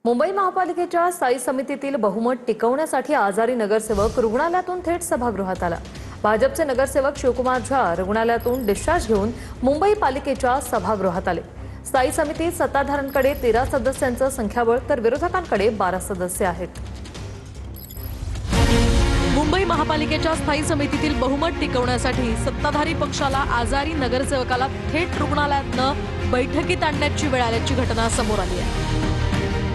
मुंबई महापालिकेच्या स्थायी समितीतील बहुमत टिकवण्यासाठी आजारी नगरसेवक रुग्णालयातून थेट सभागृहात आला। भाजपचे नगरसेवक शिवकुमार झा रुग्णालयातून डिस्चार्ज घेऊन मुंबई पालिकेच्या सभागृहात आले। स्थायी समितीत सत्ताधाऱ्यांकडे 13 सदस्यांचं संख्याबळ तर विरोधकांकडे 12 सदस्य आहेत। मुंबई महापालिकेच्या स्थायी समितीतील बहुमत टिकवण्यासाठी सत्ताधारी पक्षाला आजारी नगरसेवकाला थेट रुग्णालयातनं बैठकीत आणण्याची वेळ आल्याची घटना समोर आली आहे।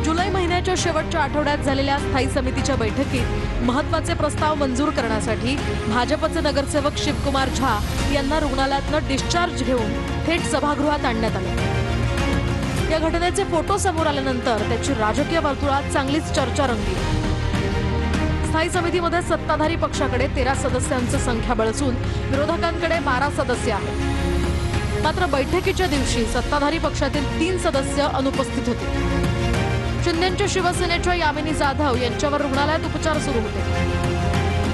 जुलै महिन्याच्या शेवटच्या आठवड्यात झालेल्या स्थायी समितीच्या बैठकीत महत्त्वाचे प्रस्ताव मंजूर करण्यासाठी भाजपचे नगरसेवक शिवकुमार झा यांना रुग्णालयातनं डिस्चार्ज घेऊन थेट सभागृहात आणण्यात आले। या घटनेचे फोटो समोर आल्यानंतर त्याची राजकीय वर्तुळात चांगलीच चर्चा रंगली। स्थायी समितीमध्ये सत्ताधारी पक्षाकडे 13 सदस्यांचं संख्याबळ असून विरोधकांकडे 12 सदस्य आहेत। मात्र बैठकीच्या दिवशी सत्ताधारी पक्षातील 3 सदस्य अनुपस्थित होते। शिंदेच्या शिवसेनेच्या यामिनी जाधव यांच्यावर रुग्णालयात उपचार सुरू होते।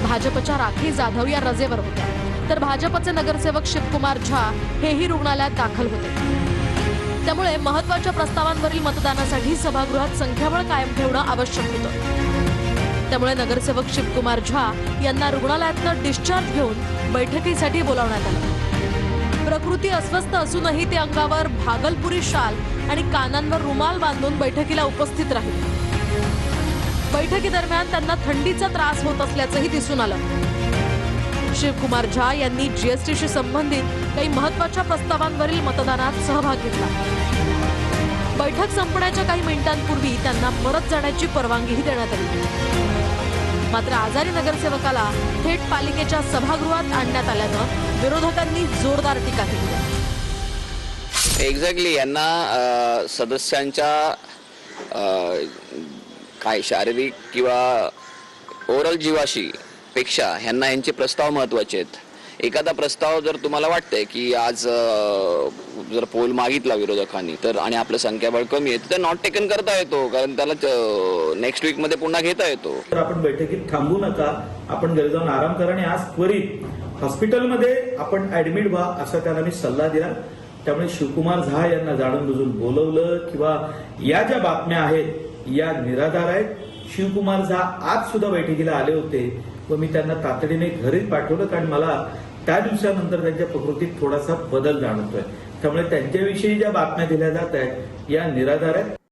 भाजपच्या राखी जाधव या रजेवर होत्या, तर भाजपचे नगरसेवक शिवकुमार झा हेही रुग्णालयात दाखल होते। त्यामुळे महत्त्वाच्या प्रस्तावांवरील मतदानासाठी सभागृहात संख्याबळ कायम ठेवणं आवश्यक होतं। त्यामुळे नगरसेवक शिवकुमार झा यांना रुग्णालयातनं डिस्चार्ज घेऊन बैठकीसाठी बोलावण्यात आलं। प्रकृती अस्वस्थ असूनही ते अंगावर भागलपुरी शाल आणि कानांवर रुमाल बांधून बैठकीला उपस्थित राहिले। बैठकीदरम्यान त्यांना थंडीचा त्रास होत असल्याचंही दिसून आलं। शिवकुमार झा यांनी जीएसटीशी संबंधित काही महत्त्वाच्या प्रस्तावांवरील मतदानात सहभाग घेतला। बैठक संपण्याच्या काही मिनिटांपूर्वी त्यांना परत जाण्याची परवानगीही देण्यात आली। मात्र आजारी नगरसेवकाला थेट पालिकेच्या सभागृहात आणण्यात आल्यानं विरोधकांनी जोरदार टीका केली। एक्झॅक्टली यांना सदस्यांच्या काय शारीरिक किंवा ओरल जीवाशी पेक्षा ह्यांना यांचे प्रस्ताव महत्त्वाचे आहेत। एखादा प्रस्ताव जर तुम्हाला वाटतंय की आज जर पोल मागितला विरोधकांनी तर आणि आपलं संख्याबळ कमी आहे तर नॉट टेकन करता येतो, कारण त्याला नेक्स्ट वीक मध्ये पुन्हा घेता येतो। तर आपण बैठकीत थांबू नका, आपण घरी जाऊन आराम करा आणि आज त्वरित हॉस्पिटलमध्ये आपण ऍडमिट व्हा असा त्यांना मी सल्ला दिला। त्यामुळे शिवकुमार झा यांना जाणून बुजून बोलवलं किंवा या ज्या बातम्या आहेत या निराधार आहेत। शिवकुमार झा आज सुद्धा बैठकीला आले होते व मी त्यांना तातडीने घरी पाठवलं, कारण मला त्या दिवसानंतर त्यांच्या प्रकृतीत थोडासा बदल जाणवतोय। त्यामुळे त्यांच्याविषयी ज्या बातम्या दिल्या जात आहेत या निराधार आहेत।